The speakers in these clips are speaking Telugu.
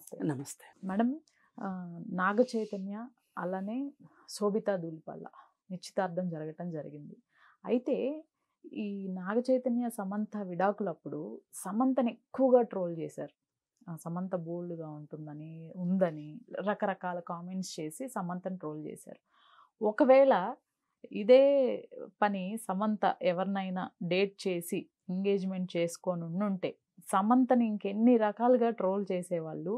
నమస్తే. నమస్తే. మేడం, నాగ చైతన్య అలానే శోభితా దూలిపాల నిశ్చితార్థం జరగటం జరిగింది. అయితే ఈ నాగ చైతన్య, సమంత విడాకులప్పుడు సమంతని ఎక్కువగా ట్రోల్ చేశారు. సమంత బోల్డ్‌గా ఉందని రకరకాల కామెంట్స్ చేసి సమంతని ట్రోల్ చేశారు. ఒకవేళ ఇదే పని సమంత ఎవరినైనా డేట్ చేసి ఎంగేజ్‌మెంట్ చేసుకొని ఉండుంటే సమంతని ఇంకెన్ని రకాలుగా ట్రోల్ చేసేవాళ్ళు.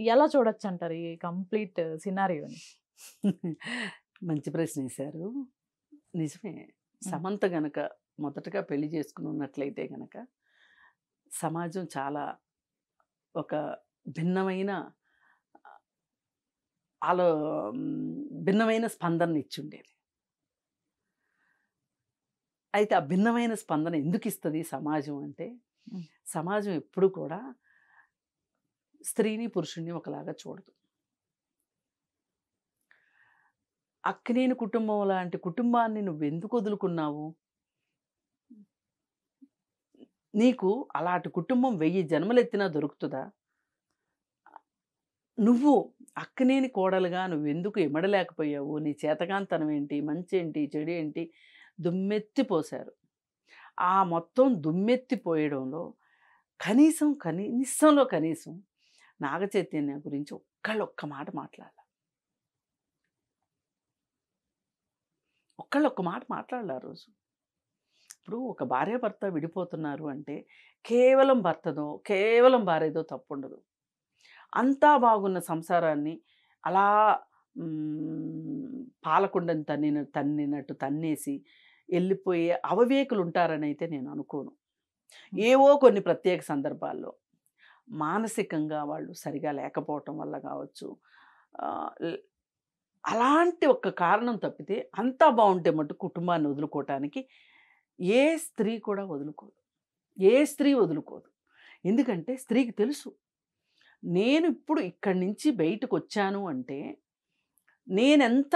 ఎలా చూడొచ్చంటారు ఈ కంప్లీట్ సినారియోని? మంచి ప్రశ్న వేశారు. నిజమే. హ్మ్. సమంత గనక మొదటగా పెళ్లి చేసుకుని ఉన్నట్లయితే గనక సమాజం చాలా ఒక భిన్నమైన ఆలో భిన్నమైన స్పందన ఇచ్చుండేది. అయితే ఆ భిన్నమైన స్పందన ఎందుకు ఇస్తది సమాజం అంటే, హ్మ్. సమాజం ఎప్పుడు కూడా స్త్రీని, పురుషుడిని ఒకలాగా చూడదు. అక్కినేని కుటుంబం లాంటి కుటుంబాన్ని నువ్వెందుకు వదులుకున్నావు? నీకు అలాంటి కుటుంబం 1000 జన్మలెత్తినా దొరుకుతదా? నువ్వు అక్కినేని కోడలుగా నువ్వెందుకు ఇమడలేకపోయావు? నీ చేతకానితనం ఏంటి? మంచేంటి? చెడేంటి? దుమ్మెత్తిపోశారు. ఆ మొత్తం దుమ్మెత్తిపోయడంలో కనీసంలో కనీసం నాగ చైతన్య గురించి ఒక్క మాట మాట్లాడలా. ఒక్క మాట మాట్లాడలా ఆ రోజు. ఇప్పుడు ఒక భార్యాభర్త విడిపోతున్నారు అంటే కేవలం భర్తదో, కేవలం భార్యదో తప్పుండదు. అంతా బాగున్న సంసారాన్ని అలా పాలకుండని తన్నినట్టు తన్నేసి వెళ్ళిపోయే అవివేకులుంటారనైతే నేను అనుకోను. ఏవో కొన్ని ప్రత్యేక సందర్భాల్లో మానసికంగా వాళ్ళు సరిగా లేకపోవటం వల్ల కావచ్చు. ఆహ్, ల్ అలాంటి ఒక్క కారణం తప్పితే అంతా బావుంటే మటుకు కుటుంబాన్ని వదులుకోవటానికి ఏ స్త్రీ కూడా వదులుకోదు. ఏ స్త్రీ వదులుకోదు. ఎందుకంటే స్త్రీకి తెలుసు. నేను ఇప్పుడు ఇక్కడి నుంచి బయటకొచ్చాను అంటే నేనెంత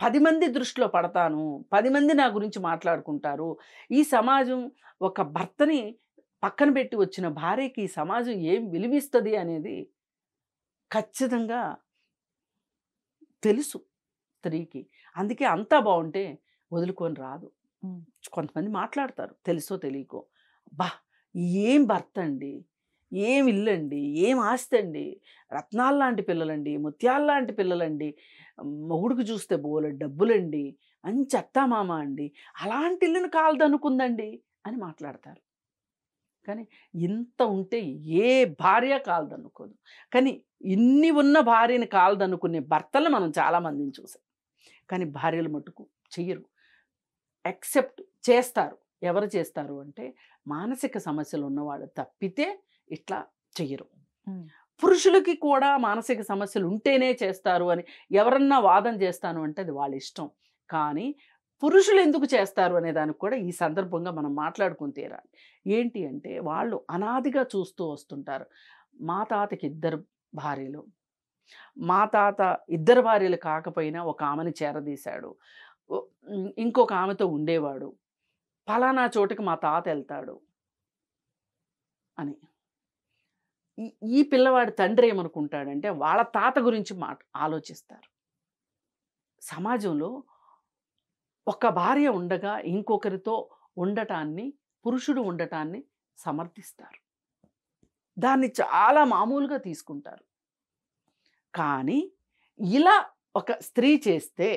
10 మంది దృష్టిలో పడతాను. 10 మంది నా గురించి మాట్లాడుకుంటారు. ఈ సమాజం ఒక భర్తని పక్కన పెట్టి వచ్చిన భార్యకి ఈ సమాజం ఏం విలువిస్తది అనేది ఖచ్చితంగా తెలుసు స్త్రీకి. అందుకే అంతా బావుంటే వదులుకొని రాదు. హ్మ్. కొంతమంది మాట్లాడతారు తెలుసో తెలియకో. అబ్బా! ఏం భర్తండి, ఏం ఇల్లండి, ఏం ఆస్తండి, రత్నాల్లాంటి పిల్లలండి, ముత్యాల్లాంటి పిల్లలండి, మొగుడుకు చూస్తే బోలెడు డబ్బులండి, మంచి అత్తామామ అండి, అలాంటి ఇల్లుని కాలదనుకుందండి అని మాట్లాడతారు. కానీ ఇంత ఉంటే ఏ భార్య కాలదనుకోదు. కానీ ఇన్ని ఉన్న భార్యని కాలదనుకునే భర్తలను మనం చాలామందిని చూసాం. కానీ భార్యలు మట్టుకు చెయ్యరు. యాక్సెప్ట్ చేస్తారు. ఎవరు చేస్తారు అంటే మానసిక సమస్యలు ఉన్నవాళ్ళు తప్పితే ఇట్లా చెయ్యరు. హ్మ్. పురుషులకి కూడా మానసిక సమస్యలు ఉంటేనే చేస్తారు అని ఎవరన్నా వాదన చేస్తాను అంటే అది వాళ్ళ ఇష్టం. కానీ పురుషులు ఎందుకు చేస్తారు అనే దానికి కూడా ఈ సందర్భంగా మనం మాట్లాడుకొని తీరాలి. ఏంటి అంటే వాళ్ళు అనాదిగా చూస్తూ వస్తుంటారు. మా తాతకి 2 భార్యలు. మా తాత 2 భార్యలు కాకపోయినా ఒక ఆమెని చేరదీశాడు. ఇంకొక ఆమెతో ఉండేవాడు. పలానా చోటుకి మా తాత ఎళ్తాడు అని. ఈ ఈ పిల్లవాడి తండ్రి ఏమనుకుంటాడంటే వాళ్ళ తాత గురించి ఆలోచిస్తారు. సమాజంలో ఒక భార్య ఉండగా ఇంకొకరితో ఉండటాన్ని, పురుషుడు ఉండటాన్ని సమర్థిస్తారు. దాన్ని చాలా మామూలుగా తీసుకుంటారు. కానీ ఇలా ఒక స్త్రీ చేస్తే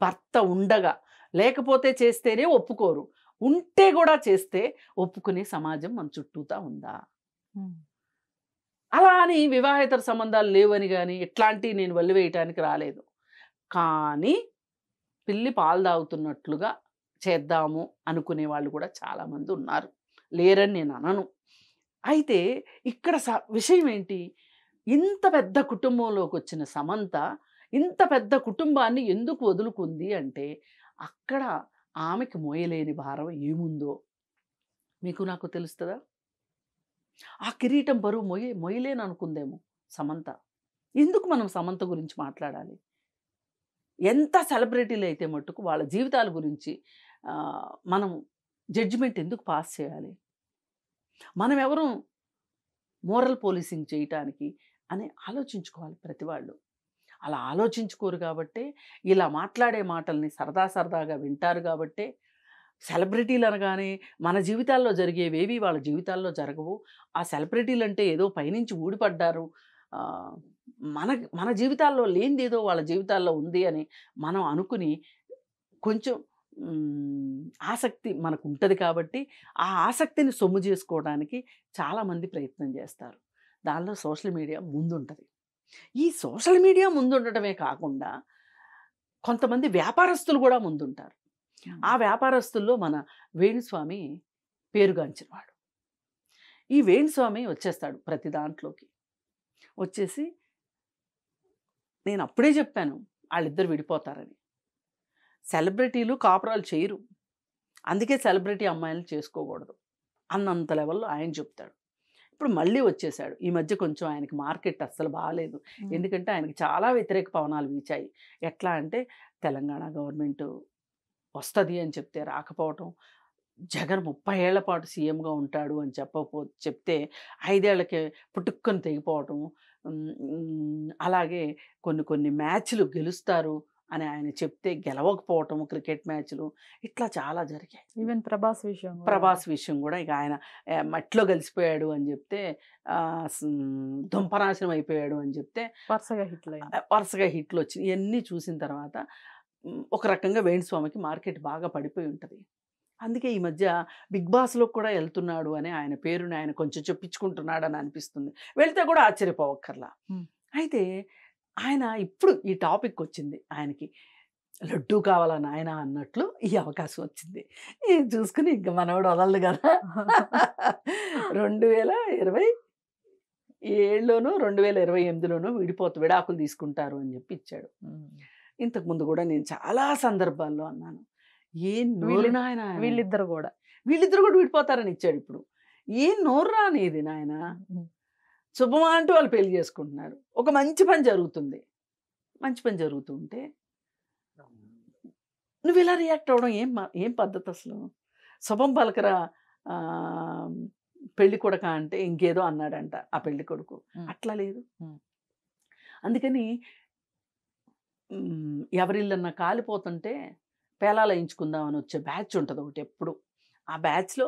భర్త ఉండగా, లేకపోతే చేస్తేనే ఒప్పుకోరు. ఉంటే గూడా చేస్తే ఒప్పుకునే సమాజం మన చుట్టూతా ఉందా? హ్మ్. అలా అని వివాహేతర సంబంధాలు లేవని గాని, ఇట్లాంటియి నేను వల్లివేయటానికి రాలేదు. కానీ పిల్లి పాలు తాగుతున్నట్లుగా చేద్దాము అనుకునే వాళ్ళు కూడా చాలామంది ఉన్నారు. లేరని నేను అనను. అయితే ఇక్కడ విషయం ఏంటి? ఇంత పెద్ద కుటుంబంలోకొచ్చిన సమంత, ఇంత పెద్ద కుటుంబాన్ని ఎందుకు వదులుకుంది అంటే, అక్కడ ఆమెకి మోయలేని భారం ఏముందో మీకు నాకు తెలుస్తదా? ఆ కిరీటం బరువు మొయ్యలేననుకుందేమో సమంత. ఎందుకు మనం సమంత గురించి మాట్లాడాలి? ఎంత సెలబ్రిటీలైతే మట్టుకు వాళ్ళ జీవితాల గురించి మనం జడ్జిమెంట్ ఎందుకు పాస్ చేయాలి? మనమెవరం మోరల్ పోలీసింగ్ చేయటానికి అని ఆలోచించుకోవాలి ప్రతి వాళ్ళు. అలా ఆలోచించుకోరు కాబట్టే ఇలా మాట్లాడే మాటల్ని సరదాగా వింటారు కాబట్టే సెలబ్రిటీలు అనగానే మన జీవితాల్లో జరిగేవేవి వాళ్ళ జీవితాల్లో జరగవు. ఆ సెలబ్రిటీలంటే ఏదో పైనుంచి ఊడిపడ్డారు. ఆహ్, మన మన జీవితాల్లో లేనిదేదో వాళ్ళ జీవితాల్లో ఉంది అని మనం అనుకుని కొంచెం ఆసక్తి మనకుంటది కాబట్టి, ఆ ఆసక్తిని సొమ్ము జేసుకోవడానికి చాలామంది ప్రయత్నం జేస్తారు. దానిలో సోషల్ మీడియా ముందుంటది. ఈ సోషల్ మీడియా ముందుండటమే కాకుండా కొంతమంది వ్యాపారస్తులు గూడా ముందుంటారు. ఆ వ్యాపారస్తుల్లో మన వేణుస్వామి పేరుగాంచినవాడు. ఈ వేణుస్వామి వచ్చేస్తాడు ప్రతి దాంట్లోకి. వచ్చేసి నేనప్పుడే జెప్పాను ఆళ్ళిద్దరు విడిపోతారని. సెలబ్రిటీలు కాపురాలు చేయరు. అందుకే సెలబ్రిటీ అమ్మాయిలని చేసుకోకూడదు అన్నంత లెవెల్‌లో ఆయన చెప్తాడు. ఇప్పుడు మళ్ళీ వచ్చేసాడు. ఈ మధ్య కొంచెం ఆయనకి మార్కెట్ అస్సలు బాలేదు. ఎందుకంటే ఆయనకి చాలా వ్యతిరేక పవనాలు వీచాయి. ఎట్లా అంటే తెలంగాణ గవర్నమెంట్ వస్తది అని చెప్తే రాకపోవటం, జగన్ 30 ఏళ్ల పాటు సీఎంగా ఉంటాడు అని చెప్తే 5 ఏళ్లకే పుటుక్కున తెగిపోవటం. అలాగే కొన్ని మ్యాచ్‌లు గెలుస్తారు అని ఆయన చెప్తే గెలవకపోవటం క్రికెట్ మ్యాచ్‌లు ఇట్లా చాలా జరిగాయి. ఈవెన్ ప్రభాస్ విషయం కూడా ఇక ఆయన మట్టిలో కలిసిపోయాడు అని చెప్తే దుంపనాశనం అయిపోయాడు అని చెప్తే వరుసగా హిట్లు వచ్చినాయి. ఇవన్నీ చూసిన తర్వాత ఒక రకంగా వేణుస్వామికి మార్కెట్ బాగా పడిపోయి ఉంటుంది. అందుకే ఈ మధ్య బిగ్ బాస్లో కూడా వెళ్తున్నాడు అని ఆయన పేరుని ఆయన కొంచెం చెప్పించుకుంటున్నాడు అని అనిపిస్తుంది. వెళ్తే కూడా ఆశ్చర్యపోవక్కర్లా. అయితే ఆయన ఇప్పుడు ఈ టాపిక్ వచ్చింది ఆయనకి, లడ్డూ కావాలా నాయన అన్నట్లు ఈ అవకాశం వచ్చింది. ఇది చూసుకుని ఇంక మనవాడు వదలదు కదా. 2027లోనూ 2028లోనూ విడాకులు తీసుకుంటారు అని చెప్పి ఇచ్చాడు. ఇంతకుముందు కూడా నేను చాలా సందర్భాల్లో అన్నాను, ఏం నోరు నాయన, వీళ్ళిద్దరు కూడా విడిపోతారని ఇచ్చాడు. ఇప్పుడు ఏం నోరు రానిది నాయన, శుభమా అంటూ వాళ్ళు పెళ్లి చేసుకుంటున్నారు. ఒక మంచి పని జరుగుతుంది. మంచి పని జరుగుతుంటే నువ్వు ఇలా రియాక్ట్ అవ్వడం ఏం పద్ధతి అసలు? శుభం పలకరా పెళ్లి కొడుక అంటే ఇంకేదో అన్నాడంట ఆ పెళ్లి కొడుకు. అట్లా లేదు. అందుకని ఎవరిల్లన్నా కాలిపోతుంటే పేలాలు వేయించుకుందామని వచ్చే బ్యాచ్ ఉంటుంది ఒకటి ఎప్పుడు. ఆ బ్యాచ్లో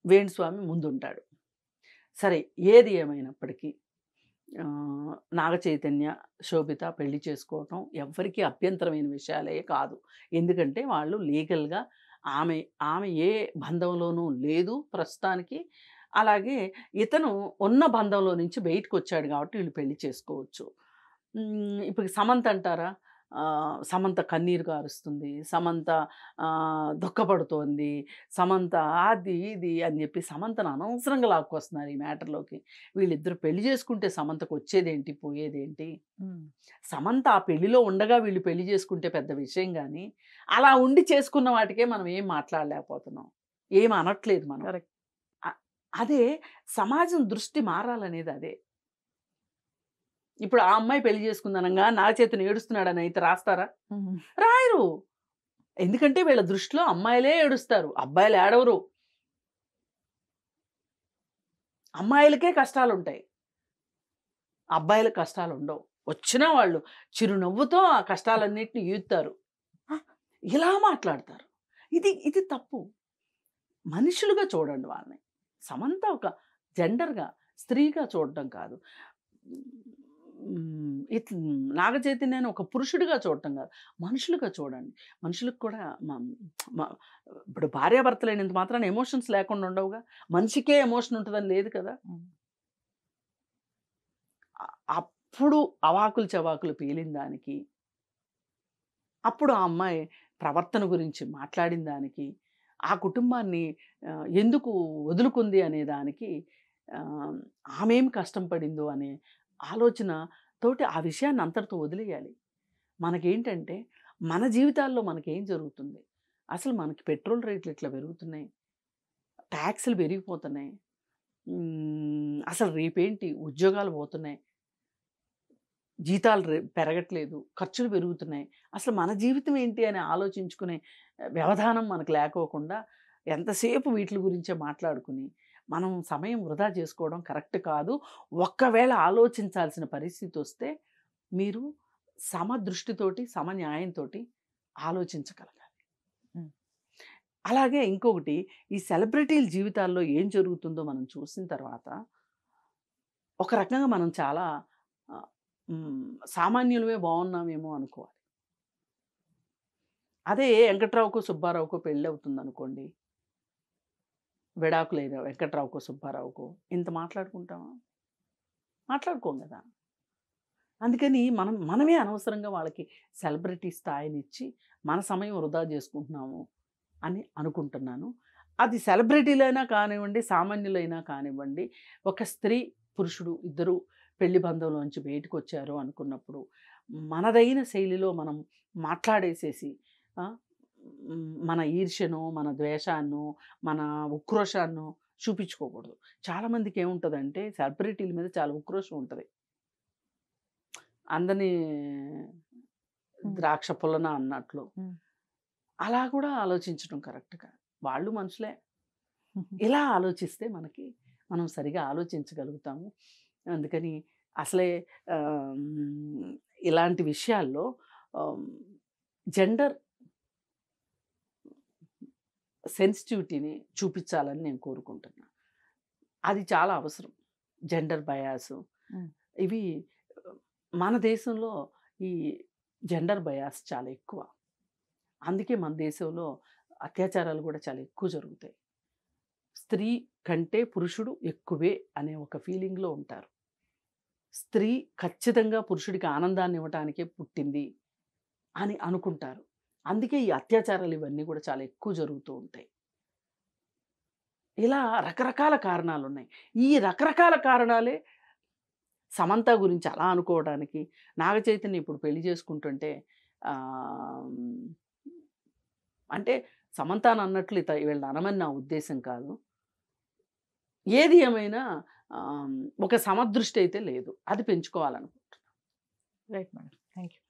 వేణుస్వామి ముందుంటాడు. సరే, ఏది ఏమైనప్పటికీ నాగచైతన్య శోభిత పెళ్లి చేసుకోవటం ఎవ్వరికీ అభ్యంతరమైన విషయాలే కాదు. ఎందుకంటే వాళ్ళు లీగల్గా ఆమె ఏ బంధంలోనూ లేదు ప్రస్తుతానికి. అలాగే ఇతను ఉన్న బంధంలో నుంచి బయటకు వచ్చాడు కాబట్టి వీళ్ళు పెళ్లి చేసుకోవచ్చు. ఇప్పుడు సమంత అంటారా, సమంత కన్నీరు కారుస్తుంది, సమంత దుఃఖపడుతోంది, సమంత అది ఇది అని చెప్పి సమంతను అనవసరంగా లాక్కొస్తున్నారు ఈ మ్యాటర్లోకి. వీళ్ళిద్దరు పెళ్లి చేసుకుంటే సమంతకు వచ్చేదేంటి పోయేదేంటి? సమంత ఆ పెళ్లిలో ఉండగా వీళ్ళు పెళ్లి చేసుకుంటే పెద్ద విషయం, కానీ అలా ఉండి చేసుకున్న వాటికే మనం ఏం మాట్లాడలేకపోతున్నాం, ఏం అనట్లేదు మనం. అదే సమాజం దృష్టి మారాలనేది అదే. ఇప్పుడు ఆ అమ్మాయి పెళ్లి చేసుకుందనగా నాగచైతన్య ఏడుస్తున్నాడని అయితే రాస్తారా? రాయరు. ఎందుకంటే వీళ్ళ దృష్టిలో అమ్మాయిలే ఏడుస్తారు, అబ్బాయిలు ఏడవరు. అమ్మాయిలకే కష్టాలు ఉంటాయి, అబ్బాయిలకు కష్టాలు ఉండవు. వచ్చినా వాళ్ళు చిరునవ్వుతో ఆ కష్టాలన్నింటినీ ఈదుతారు, ఇలా మాట్లాడతారు. ఇది తప్పు. మనుషులుగా చూడండి వాళ్ళని. సమంత ఒక జెండర్గా స్త్రీగా చూడడం కాదు, నాగచైతన్యాన్ని ఒక పురుషుడిగా చూడటం కాదు, మనుషులుగా చూడండి. మనుషులకు కూడా ఇప్పుడు భార్యాభర్తలైనంత మాత్రాన ఎమోషన్స్ లేకుండా ఉండవుగా. మనిషికే ఎమోషన్ ఉంటుందని లేదు కదా. అప్పుడు అవాకులు చవాకులు పేలిన దానికి, అప్పుడు ఆ అమ్మాయి ప్రవర్తన గురించి మాట్లాడిన దానికి, ఆ కుటుంబాన్ని ఎందుకు వదులుకుంది అనే దానికి, ఆమె ఏం కష్టం పడిందో అనే ఆలోచన తోటి ఆ విషయాన్ని అంతటితో వదిలేయాలి. మనకేంటంటే మన జీవితాల్లో మనకేం జరుగుతుంది, అసలు మనకి పెట్రోల్ రేట్లు ఇట్లా పెరుగుతున్నాయి, ట్యాక్సులు పెరిగిపోతున్నాయి, అసలు రేపేంటి ఉద్యోగాలు పోతున్నాయి, జీతాలు పెరగట్లేదు, ఖర్చులు పెరుగుతున్నాయి, అసలు మన జీవితం ఏంటి అని ఆలోచించుకునే వ్యవధానం మనకు లేకోకుండా ఎంతసేపు వీటి గురించే మాట్లాడుకుని మనం సమయం వృధా చేసుకోవడం కరెక్ట్ కాదు. ఒక్కవేళ ఆలోచించాల్సిన పరిస్థితి వస్తే మీరు సమదృష్టితోటి, సమన్యాయంతోటి ఆలోచించగలగాలి. హ్మ్. అలాగే ఇంకొకటి, ఈ సెలబ్రిటీల జీవితాల్లో ఏం జరుగుతుందో మనం చూసిన తర్వాత ఒక రకంగా మనం చాలా ఆహ్, సామాన్యులమే బాగున్నామేమో అనుకోవాలి. అదే వెంకట్రావుకో, సుబ్బారావుకో పెళ్ళవుతుందనుకోండి. విడాకులైన వెంకట్రావుకో, సుబ్బారావుకో ఇంత మాట్లాడుకుంటామా? మాట్లాడుకోం గదా! అందుకని మనమే అనవసరంగా వాళ్ళకి సెలబ్రిటీ స్థాయినిచ్చి మన సమయం వృధా చేసుకుంటున్నాము అని అనుకుంటున్నాను. అది సెలబ్రిటీలైనా కానివ్వండి, సామాన్యులైనా కానివ్వండి, ఒక స్త్రీ, పురుషుడు ఇద్దరు పెళ్లి బంధంలోంచి బయటకొచ్చారు అనుకున్నప్పుడు, మనదైన శైలిలో మనం మాట్లాడేసేసి ఆ! మన ఈర్ష్యనో, మన ద్వేషాన్నో, మన ఉక్రోషాన్నో చూపించుకోకూడదు. చాలామందికి ఏముంటదంటే సెలబ్రిటీల మీద చాలా ఉక్రోషం ఉంటది. అందరిని హ్మ్. ద్రాక్ష పుల్లన అన్నట్లు. హ్మ్. అలా కూడా ఆలోచించడం కరెక్ట్ కాదు. వాళ్ళు మనుషులే. ఇలా ఆలోచిస్తే మనం సరిగా ఆలోచించగలుగుతాము. అందుకని అసలే ఇలాంటి విషయాల్లో ఆహ్, జెండర్ సెన్సిటివిటీని చూపించాలని నేను కోరుకుంటున్నా. అది చాలా అవసరం. జెండర్ బయాసు హ్మ్. ఇవి మన దేశంలో ఈ జెండర్ బయాస్ చాలా ఎక్కువ. అందుకే మన దేశంలో అత్యాచారాలు కూడా చాలా ఎక్కువ జరుగుతాయి. స్త్రీ కంటే పురుషుడు ఎక్కువే అనే ఒక ఫీలింగ్‌లో ఉంటారు. స్త్రీ ఖచ్చితంగా పురుషుడికి ఆనందాన్ని ఇవ్వటానికే పుట్టింది అని అనుకుంటారు. అందుకే ఈ అత్యాచారాలు ఇవన్నీ కూడా చాలా ఎక్కువ జరుగుతూ ఉంటాయి. ఇలా రకరకాల కారణాలున్నాయి. ఈ రకరకాల కారణాలే సమంత గురించి అలా అనుకోవడానికి, నాగ చైతన్య ఇప్పుడు పెళ్లి చేసుకుంటుంటే ఆహ్, అంటే సమంతనన్నట్లు వీళ్ళని అనమని నా ఉద్దేశ్యం కాదు. ఏది ఏమైనా ఒక సమదృష్టి అయితే లేదు. అది పెంచుకోవాలనుకుంటున్నాను. Right madam. Thank you.